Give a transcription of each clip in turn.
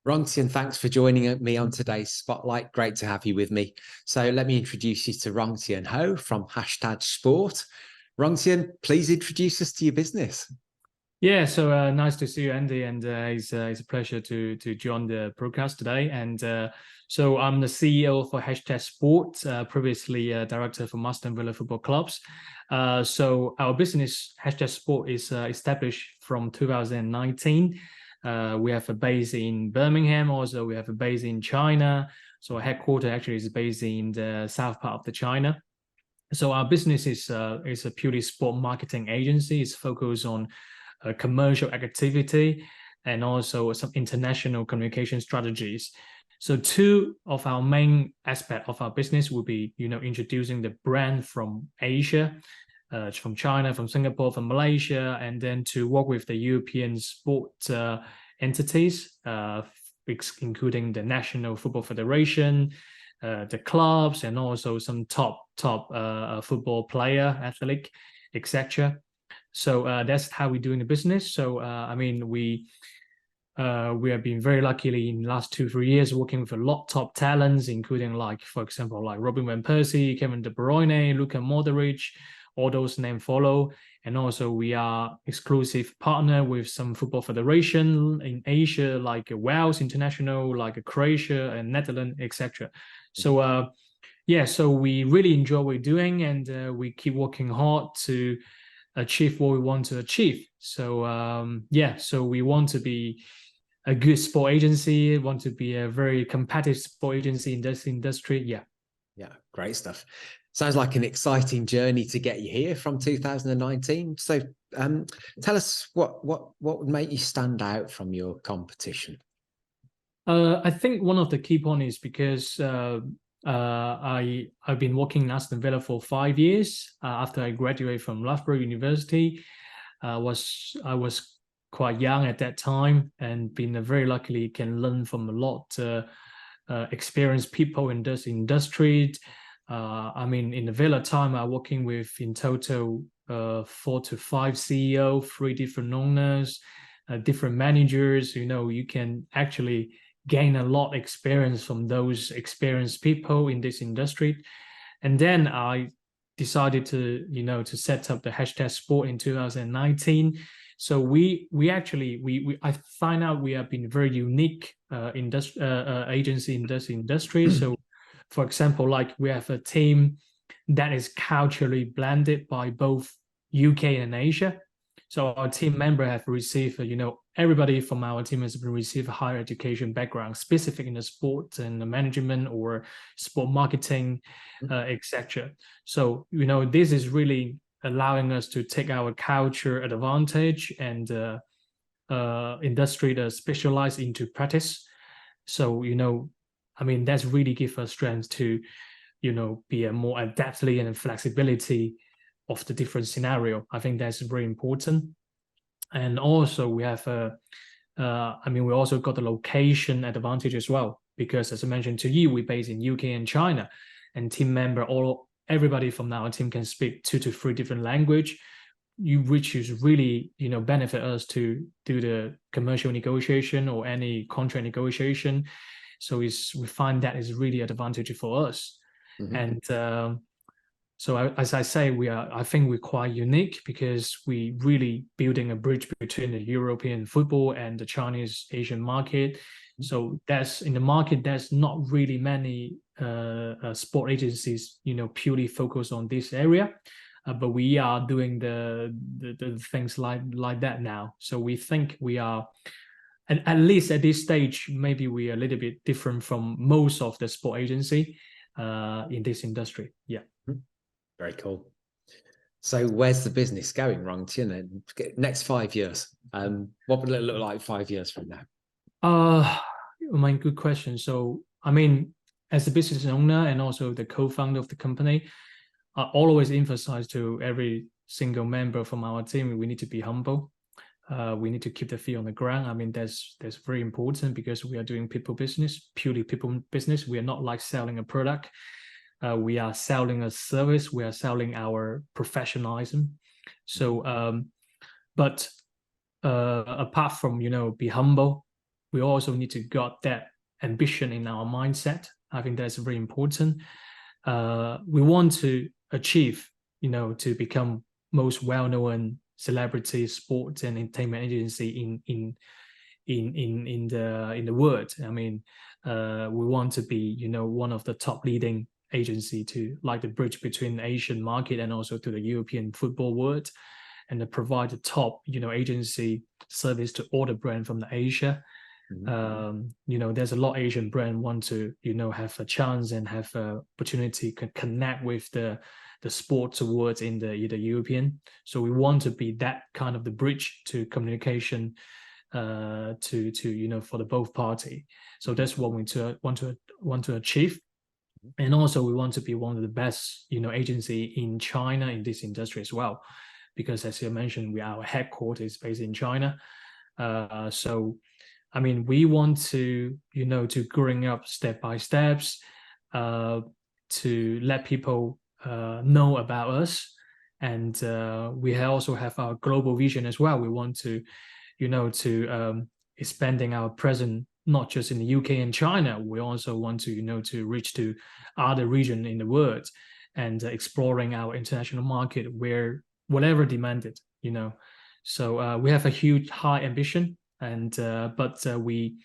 Rongtian, thanks for joining me on today's Spotlight. Great to have you with me. So let me introduce you to Rongtian He from Hashtage Sport. Rongtian, please introduce us to your business. Yeah, so nice to see you, Andy, and it's a pleasure to join the broadcast today. And so I'm the CEO for Hashtage Sport, previously director for Aston Villa Football Clubs. So our business, Hashtage Sport, is established from 2019. We have a base in Birmingham, also we have a base in China. So our headquarters actually is based in the south part of the China. So our business is a purely sport marketing agency. It's focused on commercial activity and also some international communication strategies. So two of our main aspects of our business will be, introducing the brand from Asia, from China, from Singapore, from Malaysia, and then to work with the European sport entities, including the National Football Federation, the clubs, and also some top football player, athlete, etc. So that's how we're doing the business. So we have been very lucky in the last 2-3 years working with a lot of top talents, including for example, Robin van Persie, Kevin De Bruyne, Luka Modric, all those names follow. And also we are exclusive partner with some football federation in Asia, like Wales International, like Croatia and Netherlands, etc. So so we really enjoy what we're doing, and we keep working hard to achieve what we want to achieve. So so we want to be a good sport agency, want to be a very competitive sport agency in this industry. Yeah, great stuff. Sounds like an exciting journey to get you here from 2019. So tell us what would make you stand out from your competition? I think one of the key points is because I've been working in Aston Villa for 5 years after I graduated from Loughborough University. I was quite young at that time, and been very luckily can learn from a lot experienced people in this industry. In the Villa time, I'm working with in total 4 to 5 CEO, 3 different owners, different managers. You can actually gain a lot of experience from those experienced people in this industry. And then I decided to set up the Hashtage Sport in 2019. So I find out we have been very unique agency in this industry. So for example, we have a team that is culturally blended by both UK and Asia. So our team member have received, everybody from our team has received a higher education background, specific in the sport and the management or sport marketing, etc. So, this is really allowing us to take our culture advantage and industry that specialize into practice. So, that's really give us strength to, be a more adaptability and flexibility of the different scenario. I think that's very important. And also we have we also got the location advantage as well, because as I mentioned to you, we're based in UK and China, and team member, everybody from our team can speak 2 to 3 different language, which is really, benefit us to do the commercial negotiation or any contract negotiation. So we find that is really an advantage for us. And so as I say, I think we're quite unique because we really building a bridge between the European football and the Chinese Asian market. So that's in the market, there's not really many sport agencies, purely focused on this area. But we are doing the things like that now. So we think we are, and at least at this stage, maybe we are a little bit different from most of the sport agency in this industry. Yeah. Very cool. So where's the business going, Rongtian? Next 5 years, what would it look like 5 years from now? Good question. So, as a business owner and also the co-founder of the company, I always emphasize to every single member from our team, we need to be humble. We need to keep the feet on the ground. That's very important because we are doing people business, purely people business. We are not like selling a product. We are selling a service. We are selling our professionalism. So, but apart from, be humble, we also need to got that ambition in our mindset. I think that's very important. We want to achieve, to become most well-known celebrity sports and entertainment agency in the world. I mean, we want to be, one of the top leading agency to like the bridge between the Asian market and also to the European football world, and to provide the top, agency service to all the brand from the Asia. There's a lot of Asian brand want to, have a chance and have a opportunity to connect with the sports world in the European. So we want to be that kind of the bridge to communication to for the both party. So that's what we want to achieve. And also we want to be one of the best, agency in China in this industry as well, because as you mentioned, our headquarters is based in China. So I mean, we want to, to growing up step by steps, to let people know about us. And we also have our global vision as well. We want to, expanding our presence, not just in the UK and China. We also want to, to reach to other regions in the world and exploring our international market where whatever demanded, So we have a huge, high ambition. And but we,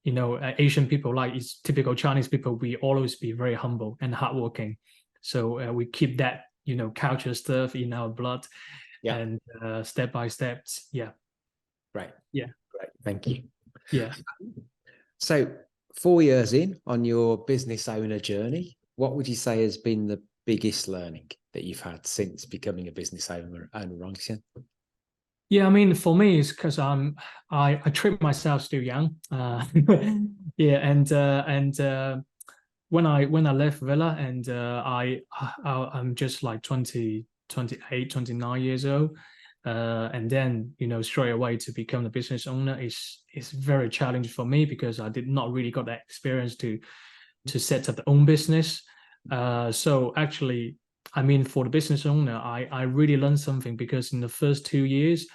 Asian people, like it's typical Chinese people, we always be very humble and hardworking. So we keep that, culture stuff in our blood, and step by steps. Yeah. Right. Yeah. Great. Thank you. Yeah. So 4 years in on your business owner journey, what would you say has been the biggest learning that you've had since becoming a business owner, Rongtian? Yeah, I mean, for me, it's because I treat myself still young. Yeah, and when I left Villa, and I'm just like 28, 29 years old, and then straight away to become the business owner is very challenging for me, because I did not really got that experience to set up the own business. So actually, I mean, for the business owner, I really learned something, because in the first 2 years,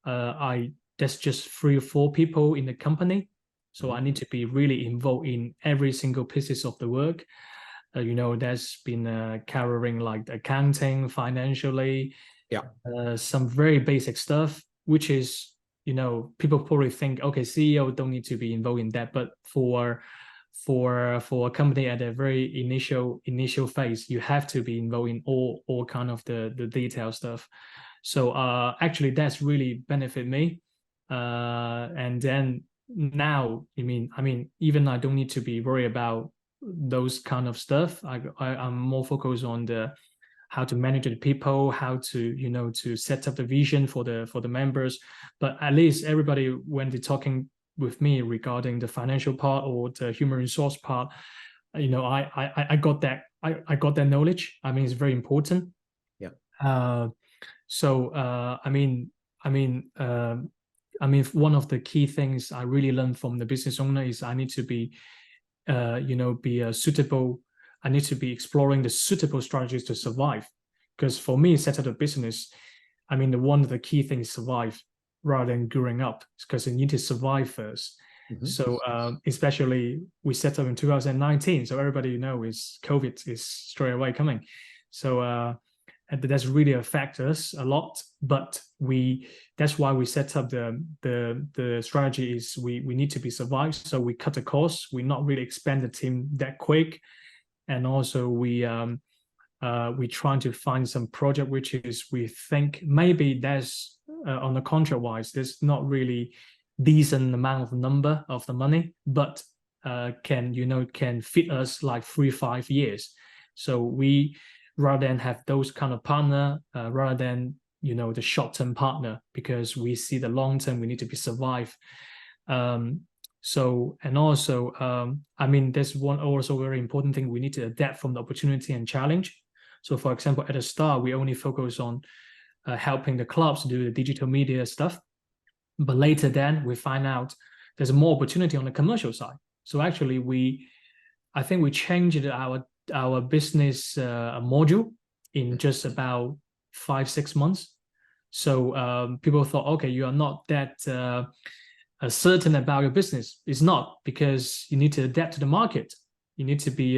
there's just 3 or 4 people in the company. So I need to be really involved in every single pieces of the work. There's been covering like accounting, financially, some very basic stuff, which is, people probably think, okay, CEO don't need to be involved in that. But for a company at a very initial phase, you have to be involved in all kind of the detail stuff. So actually that's really benefit me. And then now, I mean, even I don't need to be worried about those kind of stuff. I'm more focused on how to manage the people, how to to set up the vision for the members. But at least everybody, when they're talking with me regarding the financial part or the human resource part, I got that I got that knowledge. I mean, it's very important. Yeah. So one of the key things I really learned from the business owner is I need to be, be a suitable. I need to be exploring the suitable strategies to survive. Because for me, set up a business, I mean, one of the key things is survive rather than growing up, because you need to survive first. So especially we set up in 2019, so everybody is COVID is straight away coming. So and that's really affect us a lot. But that's why we set up the strategy is we need to be survived. So we cut the costs. We not really expand the team that quick, and also we trying to find some project which is we think maybe there's on the contract wise there's not really decent amount of number of the money, but can fit us like 3-5 years. So we rather than have those kind of partner, rather than the short-term partner, because we see the long-term we need to be survive. So and also I mean there's one also very important thing, we need to adapt from the opportunity and challenge. So for example, at the start we only focus on helping the clubs do the digital media stuff, but later then we find out there's more opportunity on the commercial side. So actually I think we changed our business module in just about 5-6 months. So people thought, okay, you are not that certain about your business. It's not, because you need to adapt to the market. You need to be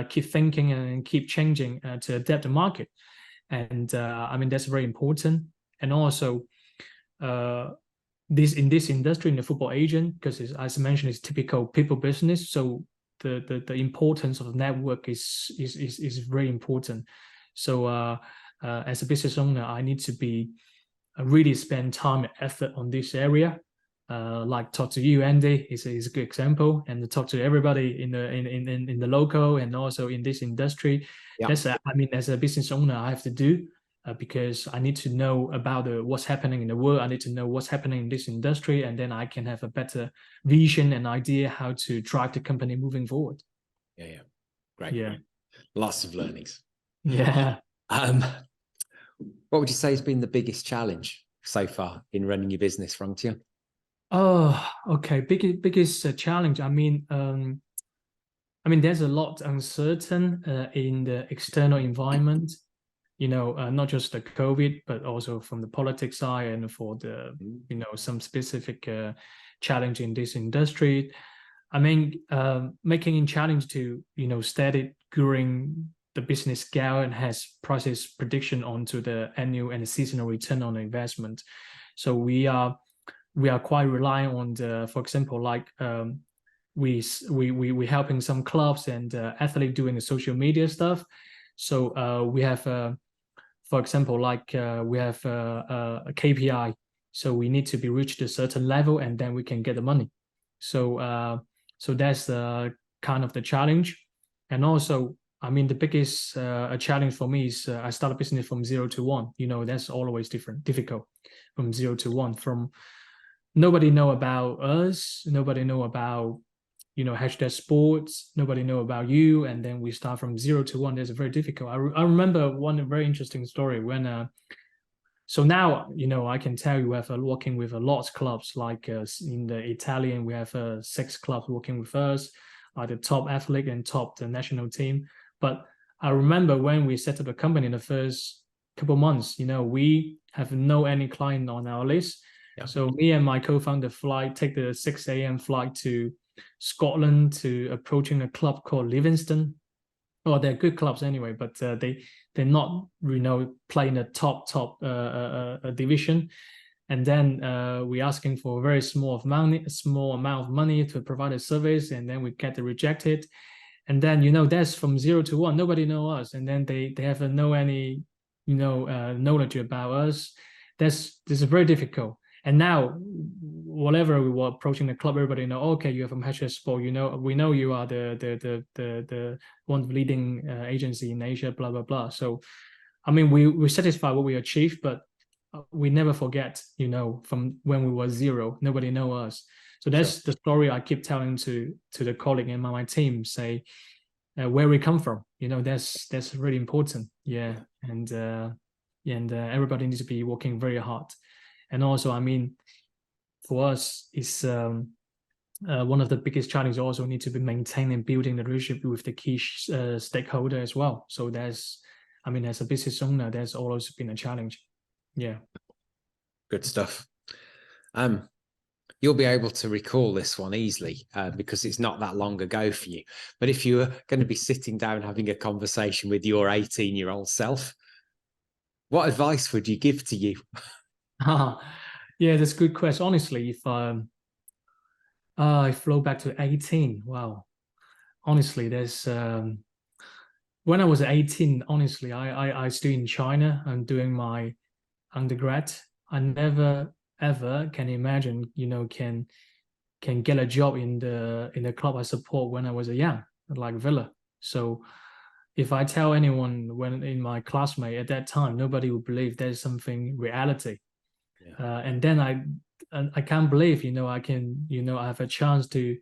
keep thinking and keep changing to adapt the market. And I mean, that's very important. And also this in this industry, in the football agent, because as I mentioned, it's typical people business. So the importance of network is very important. So as a business owner, I need to be really spend time and effort on this area. Like talk to you, Andy, is a good example, and talk to everybody in the local and also in this industry. Yeah. That's I mean, as a business owner, I have to do because I need to know about what's happening in the world. I need to know what's happening in this industry, and then I can have a better vision and idea how to drive the company moving forward. Yeah. Great. Yeah. Lots of learnings. Yeah. What would you say has been the biggest challenge so far in running your business, Rongtian? Oh, okay. Biggest challenge. I mean, there's a lot uncertain in the external environment. Not just the COVID, but also from the politics side and for the some specific challenge in this industry. I mean, making a challenge to steady growing the business scale and has process prediction onto the annual and seasonal return on investment. So we are quite reliant on the, for example, like we helping some clubs and athletes doing the social media stuff. So we have for example, like we have a KPI. So we need to be reached a certain level, and then we can get the money. So so that's kind of the challenge. And also, I mean, the biggest challenge for me is I start a business from 0 to 1. That's always difficult from 0 to 1. From nobody know about us, nobody know about Hashtage Sports, nobody know about you, and then we start from 0 to 1. That's very difficult. I remember one very interesting story when so now I can tell you we have working with a lot of clubs, like in the Italian we have 6 clubs working with us, the top athlete and top the national team. But I remember when we set up a company in the first couple months, we have no any client on our list. Yeah. So me and my co-founder take the 6 a.m. flight to Scotland to approaching a club called Livingston. Well, they're good clubs anyway, but they're not playing the top division. And then we're asking for a very small amount of money to provide a service, and then we get rejected. And then that's from 0 to 1. Nobody know us, and then they have no any knowledge about us. This is very difficult. And now, whatever we were approaching the club, everybody know, okay, you're from Hashtage Sport. We know you are the one leading agency in Asia, blah blah blah. So, I mean, we satisfy what we achieved, but we never forget, from when we were 0, nobody know us. So that's the story I keep telling to the colleague and my team. Say where we come from. That's really important. Yeah, and everybody needs to be working very hard. And also, I mean, for us, it's one of the biggest challenges. Also, need to be maintaining and building the relationship with the key stakeholder as well. So as a business owner, that's always been a challenge. Yeah. Good stuff. You'll be able to recall this one easily because it's not that long ago for you. But if you were going to be sitting down having a conversation with your 18-year-old self, what advice would you give to you? Yeah, that's a good question. Honestly, if I flow back to 18, wow. Honestly, there's when I was 18, honestly, I still in China. I'm doing my undergrad. I never ever can imagine, can get a job in the club I support when I was a young, like Villa. So if I tell anyone when in my classmate at that time, nobody would believe there's something reality. Yeah. And then I can't believe, I can, I have a chance to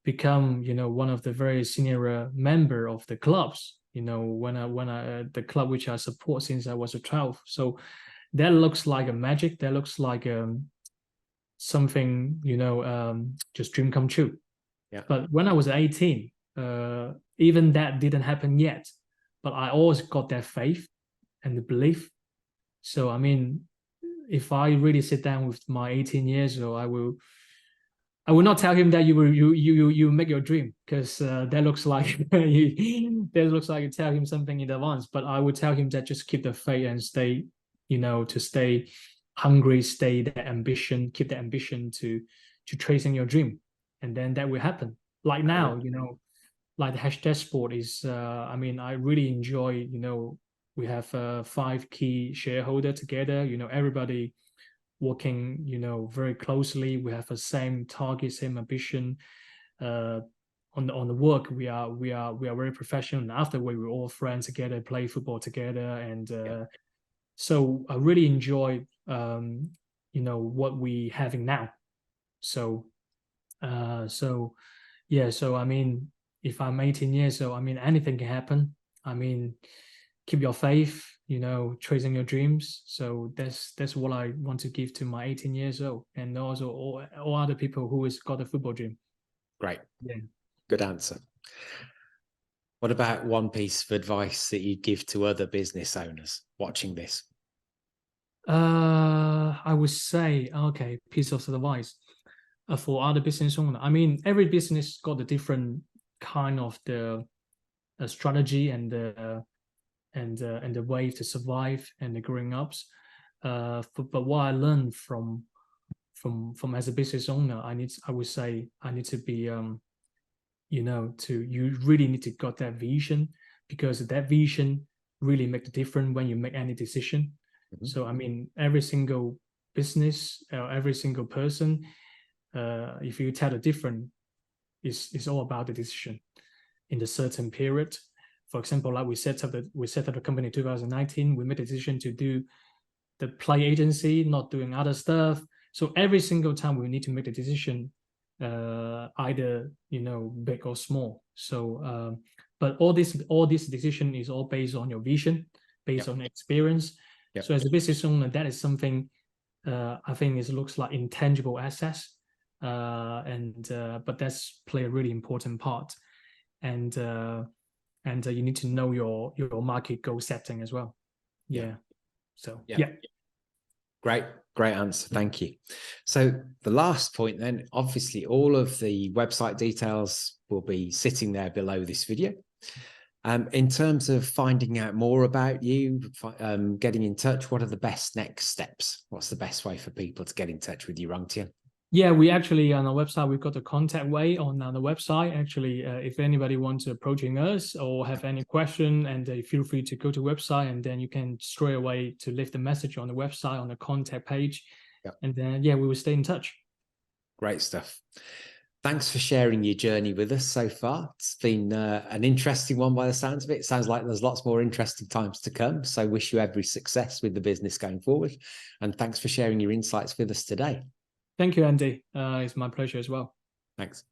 become, one of the very senior member of the clubs, when I the club which I support since I was a 12. So that looks like a magic. That looks like something, just dream come true. Yeah. But when I was 18, even that didn't happen yet. But I always got that faith and the belief. So, I mean, if I really sit down with my 18 years old, I will not tell him that you make your dream, because that looks like you tell him something in advance. But I would tell him that just keep the faith and stay, to stay hungry, stay that ambition, keep the ambition to chasing your dream, and then that will happen. Like now, like the Hashtage Sport is, I really enjoy, we have 5 key shareholder together, everybody working, very closely. We have the same target, same ambition. On the work, we are very professional. And afterward, we're all friends together, play football together, and so I really enjoy, what we having now. So, yeah. So if I'm 18 years old, anything can happen. Keep your faith, chasing your dreams. So that's what I want to give to my 18 years old, and also all other people who has got a football dream. Great. Yeah. Good answer. What about one piece of advice that you'd give to other business owners watching this? I would say, okay, piece of advice for other business owner. Every business got a different kind of the strategy and the way to survive and the growing ups. But what I learned from as a business owner, I would say I need to be you really need to got that vision, because that vision really make the difference when you make any decision. Mm-hmm. So every single business, every single person, if you tell the difference, it's all about the decision in the certain period. For example, like we set up the company in 2019. We made a decision to do the play agency, not doing other stuff. So every single time we need to make the decision, either big or small. So, but all this decision is all based on your vision, based on experience. So as a business owner, that is something I think it looks like intangible assets, but that's play a really important part, and you need to know your market goal setting as well. So Great answer. Thank you. So the last point then, obviously all of the website details will be sitting there below this video. In terms of finding out more about you, getting in touch, what are the best next steps? What's the best way for people to get in touch with you, Rongtian? Yeah, we actually on our website, we've got the contact way on the website. Actually, if anybody wants to approaching us or have any question, and feel free to go to website, and then you can straight away to leave the message on the website on the contact page. And then, we will stay in touch. Great stuff. Thanks for sharing your journey with us so far. It's been an interesting one by the sounds of it. It sounds like there's lots more interesting times to come. So wish you every success with the business going forward. And thanks for sharing your insights with us today. Thank you, Andy. It's my pleasure as well. Thanks.